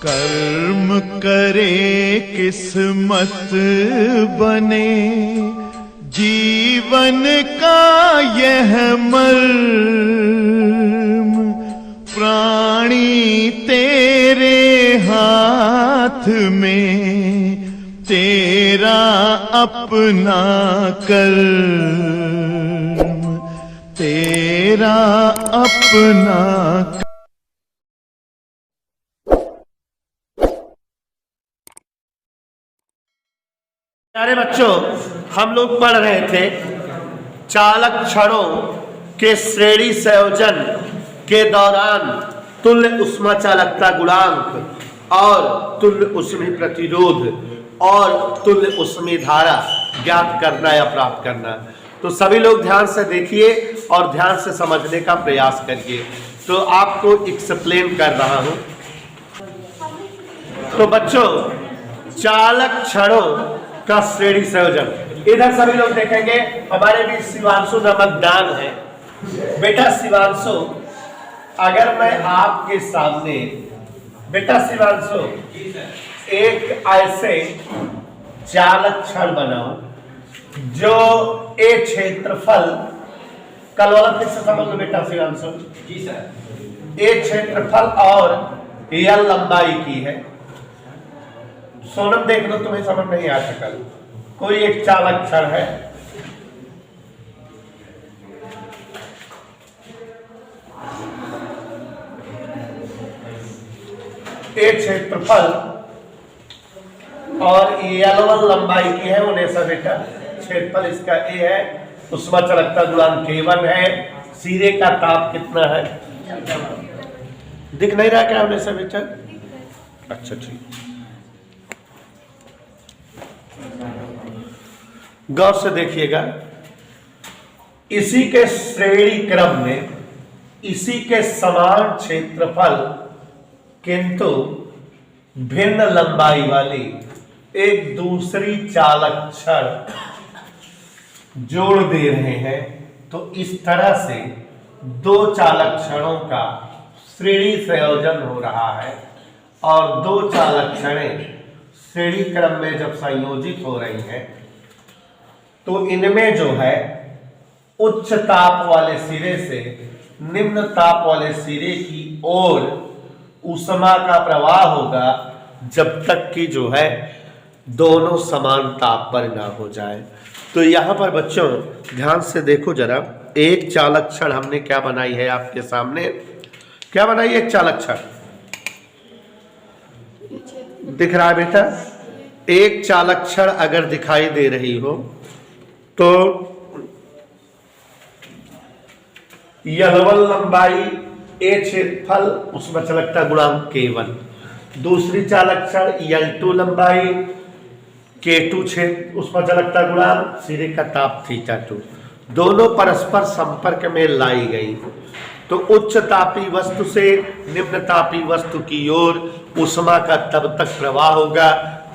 कर्म करे किस्मत बने, जीवन का यह मर्म, प्राणी तेरे हाथ में, तेरा अपना कर्म, तेरा अपना। प्यारे बच्चों, हम लोग पढ़ रहे थे चालक क्षणों के श्रेणी संयोजन के दौरान तुल्य ऊष्मा चालकता गुणांक और तुल्य ऊष्मी प्रतिरोध और तुल्य ऊष्मी धारा ज्ञात करना या प्राप्त करना। तो सभी लोग ध्यान से देखिए और ध्यान से समझने का प्रयास करिए। तो आपको एक्सप्लेन कर रहा हूं। तो बच्चों, चालक क्षणों का श्रेणी संयोजन, इधर सभी लोग देखेंगे। हमारे भी शिवांशु नामक दान है। बेटा शिवांशु, अगर मैं आपके सामने, बेटा शिवांशु, एक ऐसे चालक क्षण बनाऊं जो ए क्षेत्रफल, कल वाला फिर से समझ लो बेटा शिवांशु। जी सर। ए क्षेत्रफल और यह लंबाई की है। सोनम देख लो, तुम्हें समझ नहीं आ सकता। कोई एक चालक क्षण है, एक क्षेत्रफल और L1 लंबाई की है। उन्हें बेटा क्षेत्रफल इसका ए है, ऊष्मा चालकता गुणांक K1 है, सिरे का ताप कितना है, दिख नहीं रहा क्या उन्हें बेटा? अच्छा ठीक, गौर से देखिएगा। इसी के श्रेणी क्रम में, इसी के समान क्षेत्रफल किंतु भिन्न लंबाई वाली एक दूसरी चालक क्षण जोड़ दे रहे हैं। तो इस तरह से दो चालक क्षणों का श्रेणी संयोजन हो रहा है और दो चालक क्षणें श्रेणी क्रम में जब संयोजित हो रही हैं तो इनमें जो है उच्च ताप वाले सिरे से निम्न ताप वाले सिरे की ओर ऊष्मा का प्रवाह होगा जब तक कि जो है दोनों समान ताप पर ना हो जाए। तो यहां पर बच्चों ध्यान से देखो जरा, एक चालक क्षण हमने क्या बनाई है आपके सामने, क्या बनाई है? एक चालक क्षण दिख रहा है बेटा? एक चालक क्षण अगर दिखाई दे रही हो तो L1 लंबाई, ए क्षेत्रफल, ऊष्मा चालकता गुणांक K1। दूसरी चालक क्षण L2 लंबाई, K2 क्षेत्र, ऊष्मा चालकता गुणांक, सिरे का ताप θ2। दोनों परस्पर संपर्क में लाई गई तो उच्च तापी वस्तु से निम्न तापी वस्तु की ओर ऊष्मा का तब तक प्रवाह होगा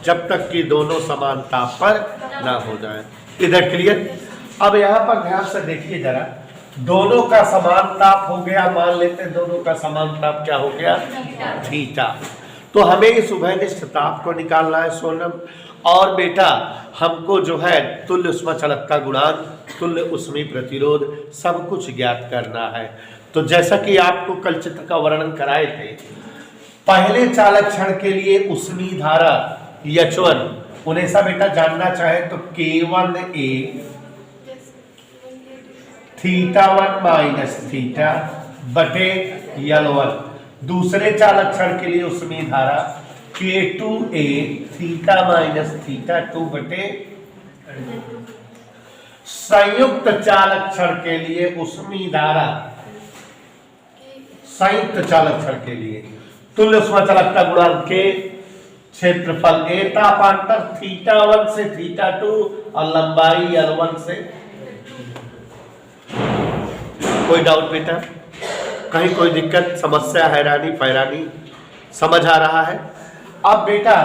जब तक कि दोनों समान ताप पर ना हो जाए। इधर क्लियर? अब यहाँ पर ध्यान से देखिए जरा, दोनों का समान ताप हो गया, मान लेते हैं दोनों का समान ताप क्या हो गया? थीटा। तो हमें इस उभयनिष्ठ ताप को निकालना है सोनम, और बेटा हमको जो है तुल्य ऊष्मा चालकता गुणांक, तुल्य ऊष्मी प्रतिरोध सब कुछ ज्ञात करना है। तो जैसा कि आपको कल चित्र का वर्णन कराए थे, पहले चालक क्षण के लिए ऊष्मी धारा H1, उन्हें सब बेटा जानना चाहे तो K1A θ1 माइनस थीटा बटे L1। दूसरे चालक क्षण के लिए ऊष्मी धारा K2A θ माइनस θ2 बटे। संयुक्त चालक क्षण के लिए ऊष्मी धारा, संयुक्त चालक क्षण के लिए तुल्य ऊष्मा चालकता गुणांक के क्षेत्रफल ए, तापांतर θ1 से θ2 और लंबाई L1 से। कोई डाउट बेटा? कहीं कोई दिक्कत, समस्या, हैरानी पैरानी समझ आ रहा है? अब बेटा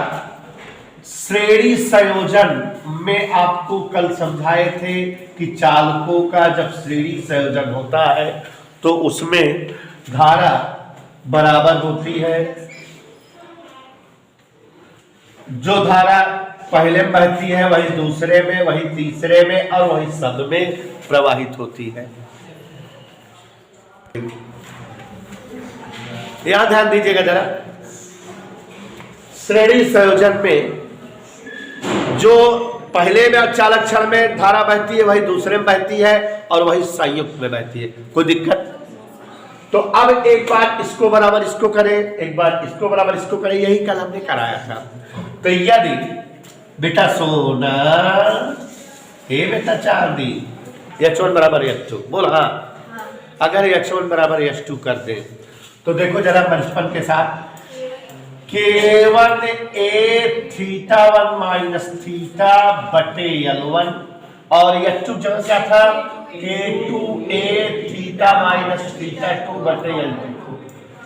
श्रेणी संयोजन में आपको कल समझाए थे कि चालकों का जब श्रेणी संयोजन होता है तो उसमें धारा बराबर होती है जो धारा पहले में बहती है वही दूसरे में, वही तीसरे में और वही सब में प्रवाहित होती है। यहां ध्यान दीजिएगा जरा, श्रेणी संयोजन में जो पहले में चालक क्षण में धारा बहती है वही दूसरे में बहती है और वही संयुक्त में बहती है। कोई दिक्कत? तो अब एक बार इसको बराबर इसको करें, एक बार इसको बराबर इसको करें, यही कल हमने कराया था। तो यदि बेटा सोना, हे बेटा चांदी, H1 बराबर H2 बोल, हाँ अगर H1 बराबर H2 कर दे तो देखो जरा मनस्पन के साथ, K1 A θ1 माइनस थीटा बटे L1 और H2 जगह क्या था, K2 A θ माइनस θ2 बटे L2।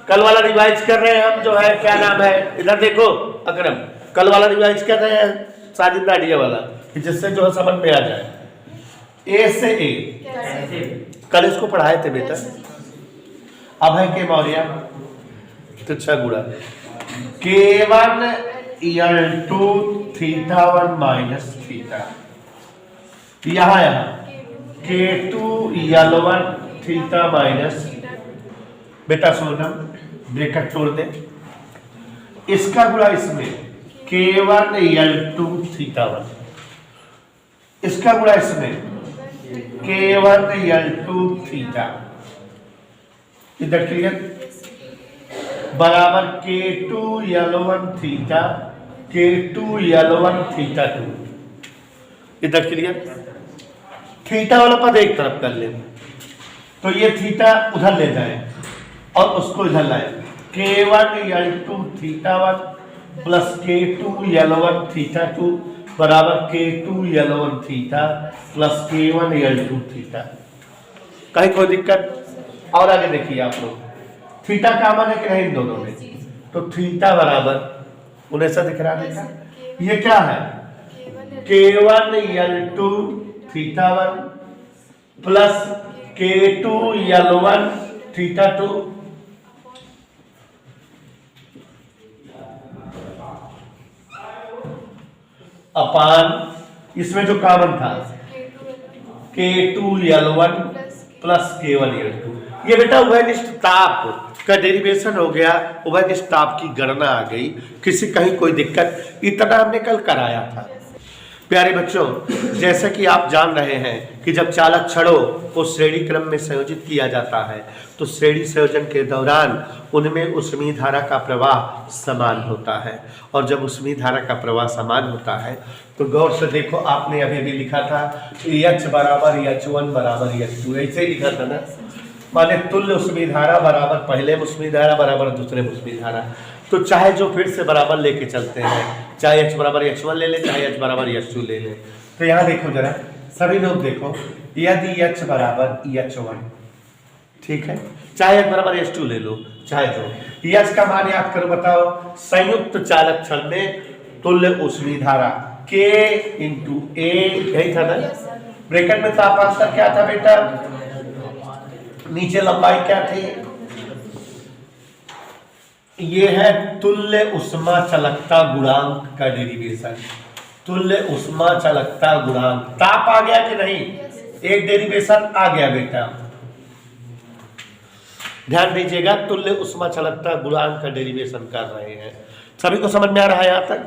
कल वाला रिवाइज कर रहे हैं हम, जो है क्या नाम है, इधर देखो अकरम, कल वाला रिवाइज कर रहे हैं साजिद आइडिया वाला, जिससे जो है समझ में आ जाए। ए से ए कल इसको पढ़ाए थे बेटा, अब है के मौर्य तुच्छा गुणा K1 L2 θ1 माइनस थीटा, यहाँ K2 L1 θ माइनस, बेटा सोनम ब्रैकेट तोड़ दे, इसका गुणा इसमें K1 L2 θ1, इसका गुणा इसमें K1 L2 θ, इधर क्लियर, बराबर K2 L1 θ, K2 L1 θ2, इधर क्लियर। थीटा वाला पद एक तरफ कर ले, तो ये थीटा उधर ले जाए और उसको इधर लाए, K1 L2 θ1 plus K2 L1 θ2 बराबर K2 L1 θ plus K1 L2 θ। कहीं कोई दिक्कत? और आगे देखिए आप लोग, थीटा कॉमन है कि नहीं इन दोनों में, तो थीटा बराबर उन्हें सा दिख रहा है, ये क्या है, K1 L2 θ1 plus K2 L1 θ2 अपान इसमें जो कॉमन था K2 L1 plus K1 L2। ये बेटा उभयनिष्ठ ताप का डेरिवेशन हो गया, उभयनिष्ठ ताप की गणना आ गई, किसी कहीं कोई दिक्कत? इतना हमने कल कराया था। प्यारे बच्चों, जैसे कि आप जान रहे हैं कि जब चालक छड़ों को श्रेणी क्रम में संयोजित किया जाता है तो श्रेणी संयोजन के दौरान उनमें ऊष्मीय धारा का प्रवाह समान होता है, और जब ऊष्मीय धारा का प्रवाह समान होता है तो गौर से देखो, आपने अभी अभी लिखा था H बराबर H1 बराबर H2, ऐसे ही लिखा था ना, माने तुल्य ऊष्मीय धारा बराबर पहले ऊष्मीय धारा बराबर दूसरे ऊष्मीय धारा। तो चाहे जो फिर से बराबर लेके चलते हैं, चाहे H बराबर H1 ले ले, चाहे H बराबर H2 ले ले। तो यहाँ देखो जरा, सभी लोग देखो, यदि H बराबर H1, ठीक है, चाहे H बराबर H2 ले लो, चाहे जो, H का मान याद करो, बताओ, संयुक्त चालक छड़ में तुल्य ऊष्मीय धारा K इंटू A, यही था ना, ब्रैकेट में तापांतर क्या था बेटा, नीचे लंबाई क्या थी, ये है तुल्य उष्मा चालकता गुणांक का डेरिवेशन, तुल्य उष्मा चालकता गुणांक, ताप आ गया कि नहीं, एक डेरिवेशन आ गया बेटा, ध्यान दीजिएगा, तुल्य उष्मा चालकता गुणांक का डेरिवेशन कर रहे हैं। सभी को समझ में आ रहा है यहां तक?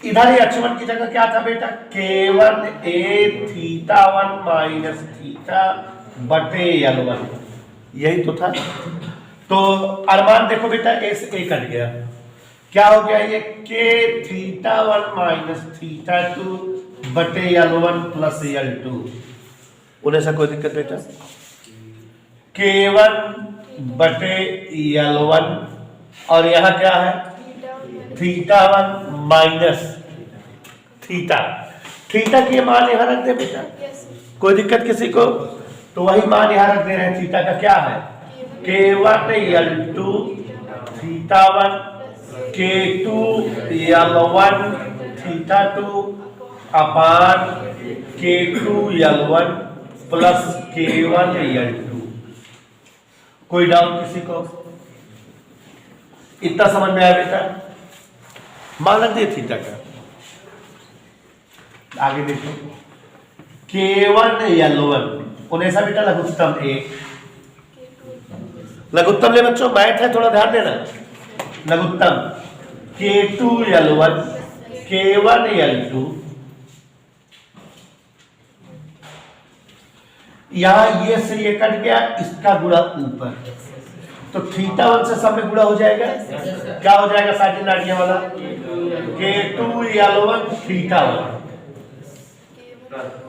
इधर ही H1 की जगह क्या था बेटा, K1 A θ1 माइनस थीटा बटे L1, यही तो था। तो अनुमान देखो बेटा, A से A कट गया, क्या हो गया, ये K θ1 माइनस θ2 बटे L1 प्लस L2, उन्हें से कोई दिक्कत बेटा, K1 बटे L1 और यहाँ क्या है, θ1 माइनस थीटा, थीटा के मान यहाँ रख दे बेटा, कोई दिक्कत किसी को? तो वही मान यहाँ रख दे रहे हैं, थीटा का क्या है, K1 L2 θ1 K2 L1 θ2 अपान K2 L1 plus K1 L2। कोई डाउट किसी को? इतना समझ में आया बेटा? मान दिए थीटा का। आगे देखो K1 L1 उन्हें बेटा लघुत्तम एक, लघुत्तम ले बच्चों, मैथ है थोड़ा ध्यान देना। लघुत्तम K2 L1 K1 L2, यहां ये से ये कट गया, इसका गुणा ऊपर, तो थीटा 1 से सब में गुणा हो जाएगा। क्या हो जाएगा साजिद नाडिया वाला? K2 L1 theta 1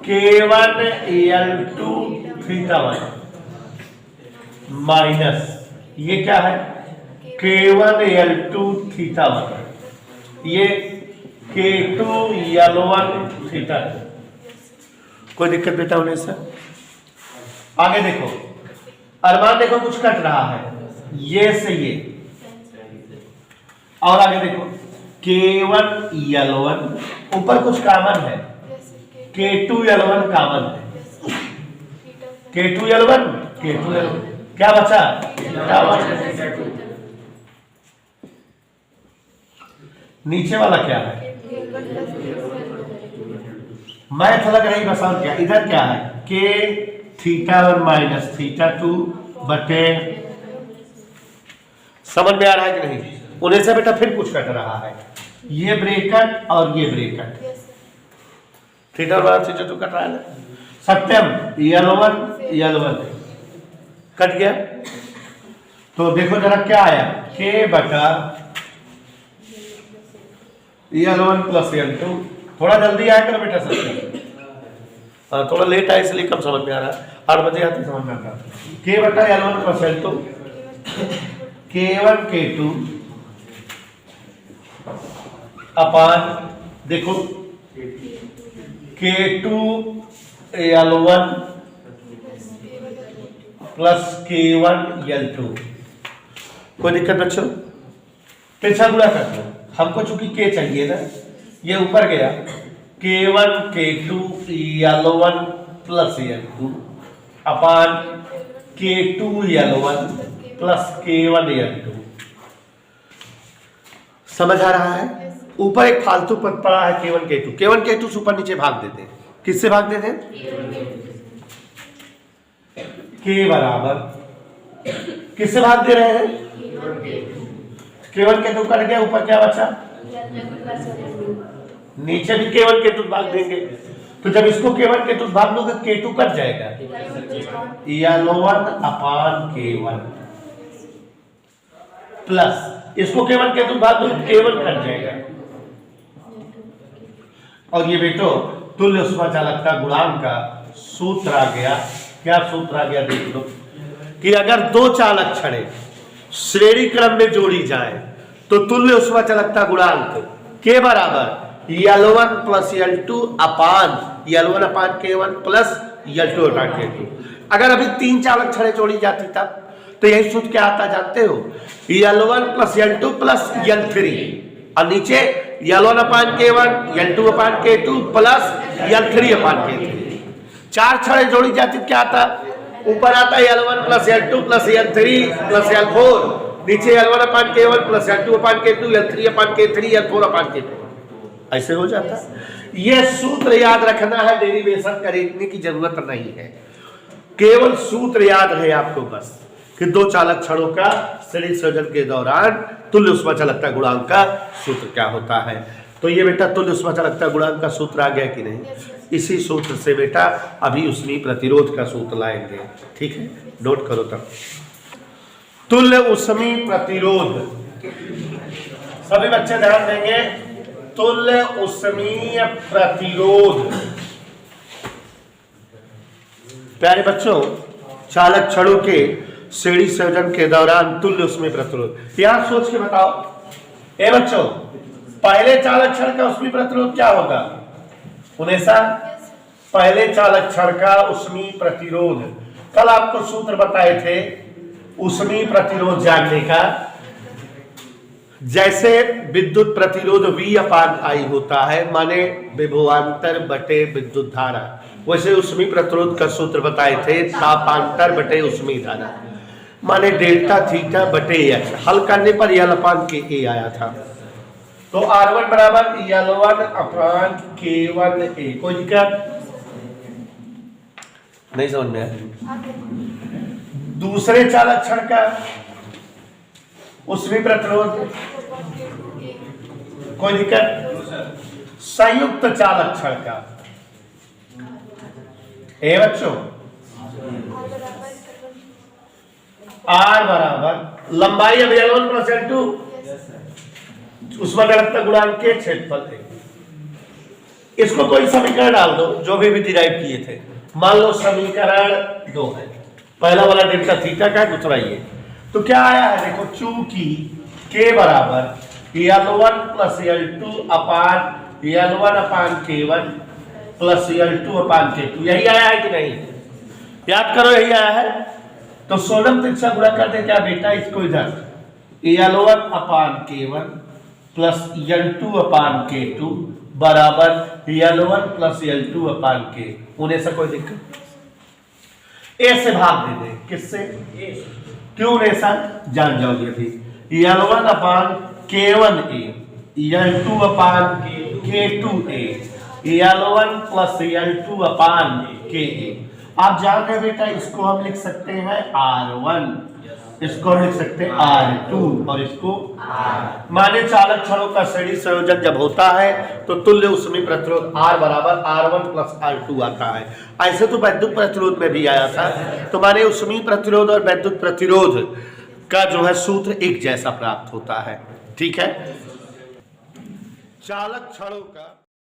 K1 L2 theta 1 minus ये क्या है K1 L2 थीटा 1, ये K2 L1 थीटा 2। कोई दिक्कत बेटा होने से? आगे देखो अरमान, देखो कुछ कट रहा है ये से ये, और आगे देखो K1 L1 ऊपर कुछ कॉमन है, K2 L1 कॉमन है, K2 L1 क्या बचा? नीचे वाला क्या है? मैं थोड़ा नहीं बसान क्या, इधर क्या है? K थीटा 1 माइनस थीटा 2 बटे, समझ में आ रहा है कि नहीं? उन्हें से बेटा फिर कुछ कट रहा है, ये ब्रेकेट और ये ब्रेकेट, थीटा 1 थीटा 2 कट रहा है ना। सत्यम L1 कट गया, तो देखो जरा क्या आया, K बटा L1 प्लस L2। थोड़ा जल्दी आया करो बेटा सब, थोड़ा लेट आया इसलिए कम समझ में आ रहा है, 8 बजे आते समझ में आता है। K बटा L1 plus L2, K1 K2 अपान देखो K2 L1 plus K1 L2। कोई दिक्कत बच्चों? तिरछा गुणा करते हो, हमको चूंकि K चाहिए ना, ये ऊपर गया K1 K2 L1 plus L2 अपान K2 L1 plus K1 L2। समझ आ रहा है? ऊपर एक फालतू पद पड़ा है K1 K2 से ऊपर नीचे भाग देते हैं। किससे भाग देते हैं? K बराबर किससे भाग दे रहे हैं? K1 K2 कट गया, ऊपर क्या बचा? नीचे भी K1 K2 भाग देंगे, तो जब इसको K1 K2 भाग लोगे K2 कट जाएगा, L1 अपान K1 प्लस इसको K1 K2 भाग दो, K1 कट जाएगा। और ये बेटो तुल्य ऊष्मा चालकता गुणांक का सूत्र आ गया। क्या सूत्र आ गया देख लो, कि अगर दो चालक छड़ें श्रेणी क्रम में जोड़ी जाए तो तुल्य ऊष्मा चालकता गुणांक के बराबर L1 प्लस L2 अपान L1 अपान K1 प्लस L2 अपान K2। अगर अभी 3 चालक छड़ें जोड़ी जाती तब तो यही सूत्र क्या आता जानते हो? L1 plus L2 plus L3, और नीचे L1 अपान K1 L2 अपान K2 प्लस L3 अपान K3। 4 छड़ें जोड़ी जाती क्या आता? ऊपर आता है L1 plus L2 plus L3 plus L4, नीचे L1 अपान K1 प्लस L2 अपान K2 L3 अपान K3 L4 अपान K4। ऐसे हो जाता है। यह सूत्र याद रखना है, डेरिवेशन करने की जरूरत नहीं है, केवल सूत्र याद है आपको बस, कि दो चालक छड़ों का श्रेणी संयोजन के दौरान तुल्य ऊष्मा चालकता गुणांक का सूत्र क्या होता है। तो ये बेटा तुल्य ऊष्मा चालकता गुणांक का सूत्र आ गया कि नहीं? इसी सूत्र से बेटा अभी ऊष्मीय प्रतिरोध का सूत्र लाएंगे, ठीक है, नोट करो तब। तुल्य ऊष्मीय प्रतिरोध, सभी बच्चे ध्यान देंगे। तुल्य ऊष्मीय प्रतिरोध, प्यारे बच्चों, चालक छड़ों के श्रेणी संयोजन के दौरान तुल्य ऊष्मीय प्रतिरोध। यहां सोच के बताओ ए बच्चों, पहले चालक छड़ का ऊष्मीय प्रतिरोध क्या होगा? उन्हें पहले चालक छड़ का ऊष्मीय प्रतिरोध, कल आपको सूत्र बताए थे ऊष्मीय प्रतिरोध जानने का। जैसे विद्युत प्रतिरोध V अपान I होता है, माने विभवांतर बटे विद्युत धारा, वैसे ऊष्मीय प्रतिरोध का सूत्र बताए थे तापांतर बटे ऊष्मीय धारा, माने डेल्टा थीटा बटे एक्स। हल करने पर L अपान के A आया था। तो R1 बराबर L1 अपॉन K1A। कोई दिक्कत नहीं समझ में आया? दूसरे चालक क्षण का उसमें प्रतिरोध, कोई दिक्कत? संयुक्त चालक क्षण का ए बच्चों R बराबर लंबाई अब L1 प्लस L2 उसमें गलत गुणांक के क्षेत्रफल है। इसको कोई समीकरण डाल दो जो भी डिराइव किए थे। मान लो समीकरण 2 है, पहला वाला डेल्टा थीटा का है, दूसरा ये। तो क्या आया है देखो, चूंकि k बराबर L1 प्लस L2 अपान L1 अपान K1 प्लस L2 अपान K2, यही आया है कि नहीं? याद करो यही आया है। तो सोलम तिरछा गुणा कर दे क्या बेटा इसको, इधर L1 अपान K1 प्लस L2 अपान K2 बराबर L1 प्लस L2 अपान K। उन्हें से कोई दिक्कत? ए से भाग दे दे, किससे? क्यों ऐसा जान जाओगे अभी। L1 अपान K1A, L2 अपान K2A, L1 प्लस L2 अपान KA। आप जान रहे बेटा, इसको हम लिख सकते हैं R1, इसको हम लिख सकते हैं R2 और इसको R। माने चालक क्षणों का श्रेणी संयोजन जब होता है तो तुल्य उसमें प्रतिरोध R बराबर R1 प्लस R2 आता है। ऐसे तो वैद्युत प्रतिरोध में भी आया था। तो माने उसमें प्रतिरोध और वैद्युत प्रतिरोध का जो है सूत्र एक जैसा प्राप्त होता है। ठीक है, चालक क्षणों का